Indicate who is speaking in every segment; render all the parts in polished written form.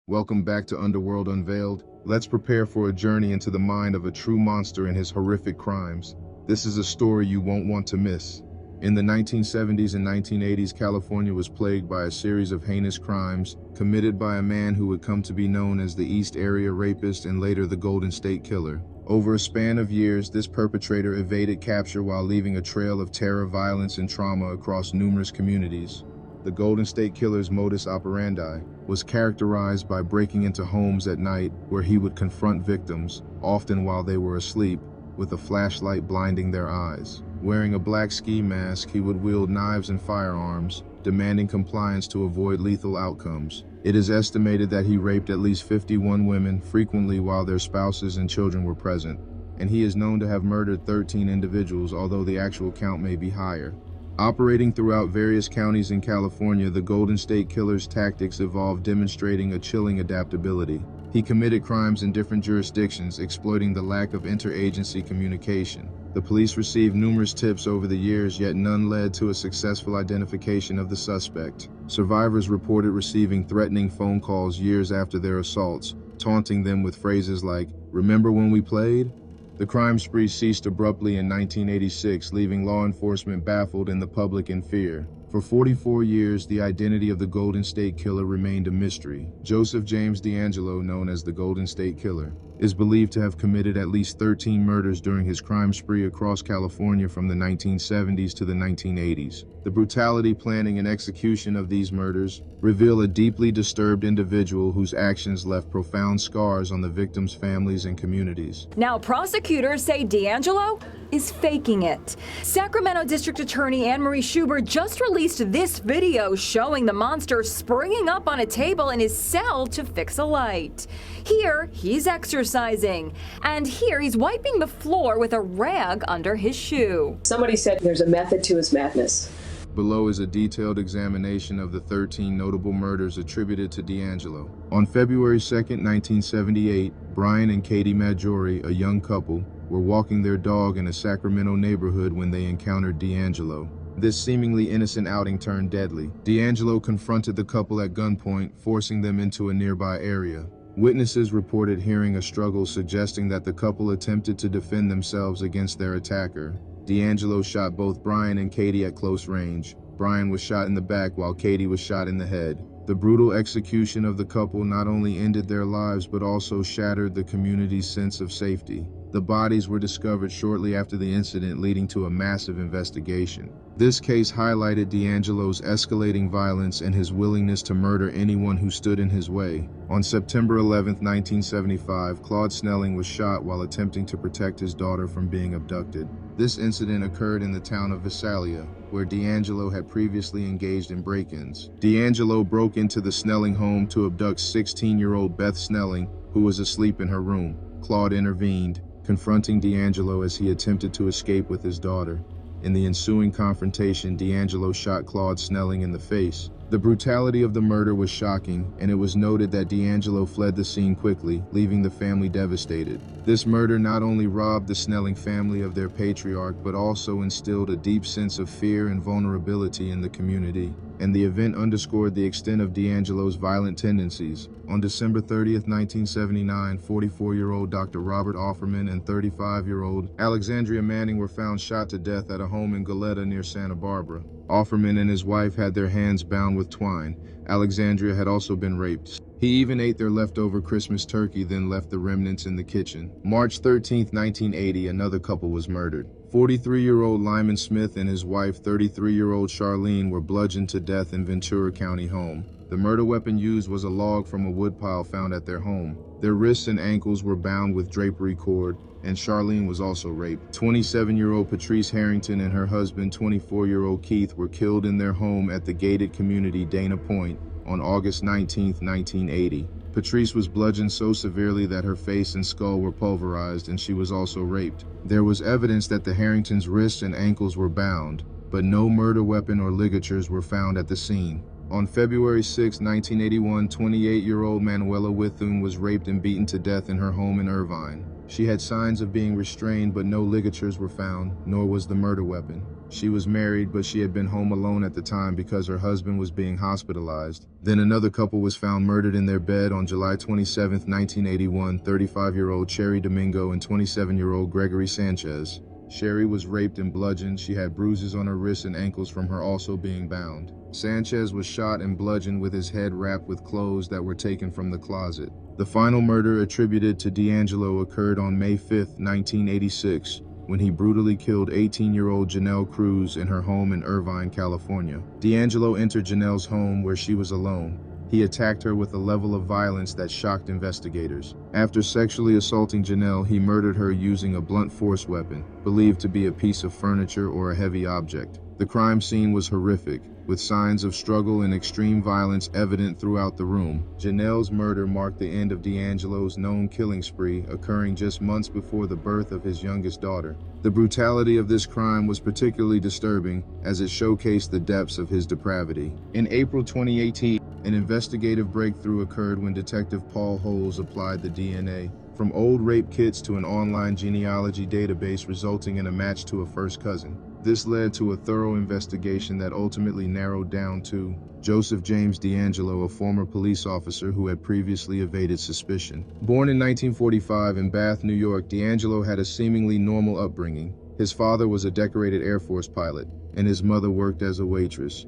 Speaker 1: Welcome back to Underworld Unveiled. Let's prepare for a journey into the mind of a true monster and his horrific crimes. This is a story you won't want to miss. In the 1970s and 1980s, California was plagued by a series of heinous crimes committed by a man who would come to be known as the East Area Rapist and later the Golden State Killer. Over a span of years, this perpetrator evaded capture while leaving a trail of terror, violence, and trauma across numerous communities. The Golden State Killer's modus operandi was characterized by breaking into homes at night where he would confront victims, often while they were asleep, with a flashlight blinding their eyes. Wearing a black ski mask, he would wield knives and firearms, demanding compliance to avoid lethal outcomes. It is estimated that he raped at least 51 women, frequently while their spouses and children were present, and he is known to have murdered 13 individuals, although the actual count may be higher. Operating throughout various counties in California, the Golden State Killer's tactics evolved, demonstrating a chilling adaptability. He committed crimes in different jurisdictions, exploiting the lack of interagency communication. The police received numerous tips over the years, yet none led to a successful identification of the suspect. Survivors reported receiving threatening phone calls years after their assaults, taunting them with phrases like, "Remember when we played?" The crime spree ceased abruptly in 1986, leaving law enforcement baffled and the public in fear. For 44 years, the identity of the Golden State Killer remained a mystery. Joseph James DeAngelo, known as the Golden State Killer, is believed to have committed at least 13 murders during his crime spree across California from the 1970s to the 1980s. The brutality, planning, and execution of these murders reveal a deeply disturbed individual whose actions left profound scars on the victims' families and communities.
Speaker 2: Now, prosecutors say DeAngelo is faking it. Sacramento District Attorney Anne Marie Schubert just released this video showing the monster springing up on a table in his cell to fix a light. Here, he's exercising, and here he's wiping the floor with a rag under his shoe.
Speaker 3: Somebody said there's a method to his madness.
Speaker 1: Below is a detailed examination of the 13 notable murders attributed to DeAngelo. On February 2, 1978, Brian and Katie Maggiore, a young couple, were walking their dog in a Sacramento neighborhood when they encountered DeAngelo. This seemingly innocent outing turned deadly. DeAngelo confronted the couple at gunpoint, forcing them into a nearby area. Witnesses reported hearing a struggle, suggesting that the couple attempted to defend themselves against their attacker. DeAngelo shot both Brian and Katie at close range. Brian was shot in the back while Katie was shot in the head. The brutal execution of the couple not only ended their lives but also shattered the community's sense of safety. The bodies were discovered shortly after the incident, leading to a massive investigation. This case highlighted DeAngelo's escalating violence and his willingness to murder anyone who stood in his way. On September 11, 1975, Claude Snelling was shot while attempting to protect his daughter from being abducted. This incident occurred in the town of Visalia, where DeAngelo had previously engaged in break-ins. DeAngelo broke into the Snelling home to abduct 16-year-old Beth Snelling, who was asleep in her room. Claude intervened, confronting DeAngelo as he attempted to escape with his daughter. In the ensuing confrontation, DeAngelo shot Claude Snelling in the face. The brutality of the murder was shocking, and it was noted that DeAngelo fled the scene quickly, leaving the family devastated. This murder not only robbed the Snelling family of their patriarch, but also instilled a deep sense of fear and vulnerability in the community. And the event underscored the extent of DeAngelo's violent tendencies. On December 30th, 1979, 44-year-old Dr. Robert Offerman and 35-year-old Alexandria Manning were found shot to death at a home in Goleta near Santa Barbara. Offerman and his wife had their hands bound with twine. Alexandria had also been raped. He even ate their leftover Christmas turkey, then left the remnants in the kitchen. March 13, 1980, another couple was murdered. 43-year-old Lyman Smith and his wife, 33-year-old Charlene, were bludgeoned to death in Ventura County home. The murder weapon used was a log from a woodpile found at their home. Their wrists and ankles were bound with drapery cord, and Charlene was also raped. 27-year-old Patrice Harrington and her husband, 24-year-old Keith, were killed in their home at the gated community Dana Point on August 19, 1980. Patrice was bludgeoned so severely that her face and skull were pulverized, and she was also raped. There was evidence that the Harringtons' wrists and ankles were bound, but no murder weapon or ligatures were found at the scene. On February 6, 1981, 28-year-old Manuela Withum was raped and beaten to death in her home in Irvine. She had signs of being restrained, but no ligatures were found, nor was the murder weapon. She was married, but she had been home alone at the time because her husband was being hospitalized. Then another couple was found murdered in their bed on July 27, 1981, 35-year-old Cherry Domingo and 27-year-old Gregory Sanchez. Sherry was raped and bludgeoned. She had bruises on her wrists and ankles from her also being bound. Sanchez was shot and bludgeoned with his head wrapped with clothes that were taken from the closet. The final murder attributed to D'Angelo occurred on May 5, 1986, when he brutally killed 18-year-old Janelle Cruz in her home in Irvine, California. D'Angelo entered Janelle's home where she was alone. He attacked her with a level of violence that shocked investigators. After sexually assaulting Janelle, he murdered her using a blunt force weapon, believed to be a piece of furniture or a heavy object. The crime scene was horrific, with signs of struggle and extreme violence evident throughout the room. Janelle's murder marked the end of D'Angelo's known killing spree, occurring just months before the birth of his youngest daughter. The brutality of this crime was particularly disturbing, as it showcased the depths of his depravity. In April 2018, an investigative breakthrough occurred when Detective Paul Holes applied the DNA from old rape kits to an online genealogy database, resulting in a match to a first cousin. This led to a thorough investigation that ultimately narrowed down to Joseph James D'Angelo, a former police officer who had previously evaded suspicion. Born in 1945 in Bath, New York, D'Angelo had a seemingly normal upbringing. His father was a decorated Air Force pilot, and his mother worked as a waitress.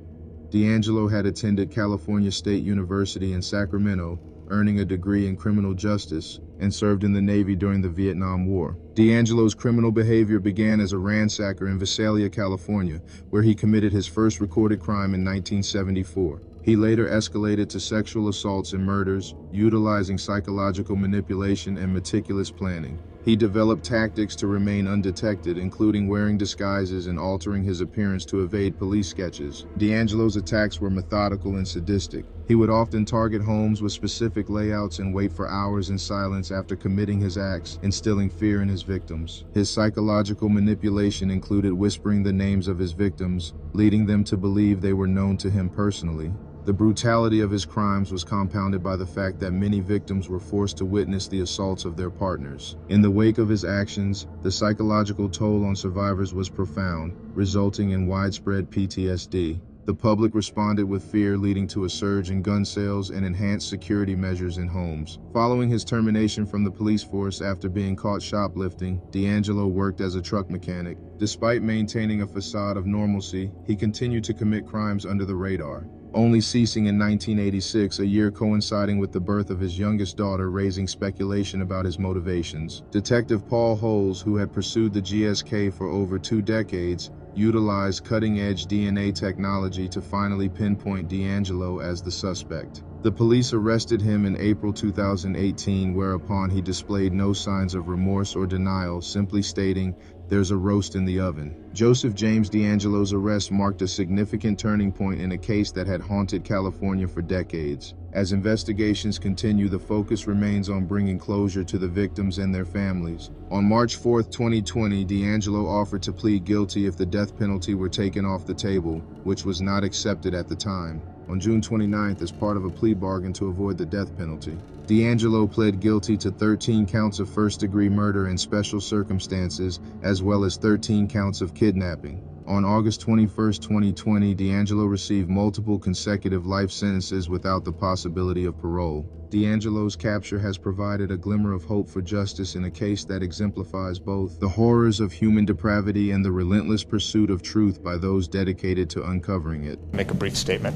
Speaker 1: D'Angelo had attended California State University in Sacramento, earning a degree in criminal justice, and served in the Navy during the Vietnam War. D'Angelo's criminal behavior began as a ransacker in Visalia, California, where he committed his first recorded crime in 1974. He later escalated to sexual assaults and murders, utilizing psychological manipulation and meticulous planning. He developed tactics to remain undetected, including wearing disguises and altering his appearance to evade police sketches. D'Angelo's attacks were methodical and sadistic. He would often target homes with specific layouts and wait for hours in silence after committing his acts, instilling fear in his victims. His psychological manipulation included whispering the names of his victims, leading them to believe they were known to him personally. The brutality of his crimes was compounded by the fact that many victims were forced to witness the assaults of their partners. In the wake of his actions, the psychological toll on survivors was profound, resulting in widespread PTSD. The public responded with fear, leading to a surge in gun sales and enhanced security measures in homes. Following his termination from the police force after being caught shoplifting, D'Angelo worked as a truck mechanic. Despite maintaining a facade of normalcy, he continued to commit crimes under the radar, only ceasing in 1986, a year coinciding with the birth of his youngest daughter, raising speculation about his motivations. Detective Paul Holes, who had pursued the GSK for over 2 decades, utilized cutting-edge DNA technology to finally pinpoint D'Angelo as the suspect. The police arrested him in April 2018, whereupon he displayed no signs of remorse or denial, simply stating, "There's a roast in the oven." Joseph James D'Angelo's arrest marked a significant turning point in a case that had haunted California for decades. As investigations continue, the focus remains on bringing closure to the victims and their families. On March 4, 2020, D'Angelo offered to plead guilty if the death penalty were taken off the table, which was not accepted at the time. On June 29th, as part of a plea bargain to avoid the death penalty, D'Angelo pled guilty to 13 counts of first-degree murder in special circumstances, as well as 13 counts of kidnapping. On August 21, 2020, D'Angelo received multiple consecutive life sentences without the possibility of parole. D'Angelo's capture has provided a glimmer of hope for justice in a case that exemplifies both the horrors of human depravity and the relentless pursuit of truth by those dedicated to uncovering it.
Speaker 4: Make a brief statement.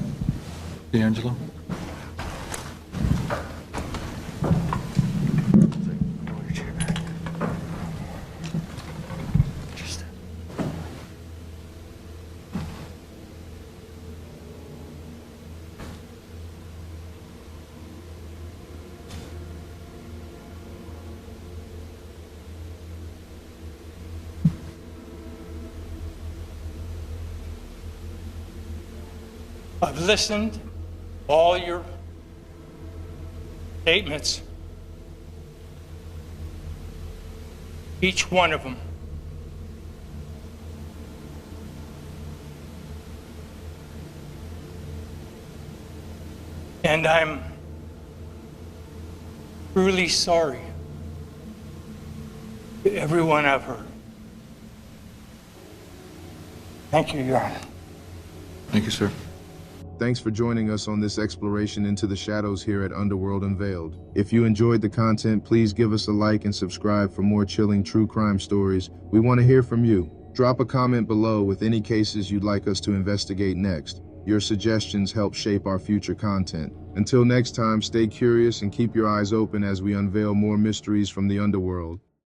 Speaker 5: D'Angelo?
Speaker 6: I've listened to all your statements, each one of them. And I'm truly sorry everyone I've heard. Thank you, Your Honor.
Speaker 4: Thank you, sir.
Speaker 1: Thanks for joining us on this exploration into the shadows here at Underworld Unveiled. If you enjoyed the content, please give us a like and subscribe for more chilling true crime stories. We want to hear from you. Drop a comment below with any cases you'd like us to investigate next. Your suggestions help shape our future content. Until next time, stay curious and keep your eyes open as we unveil more mysteries from the underworld.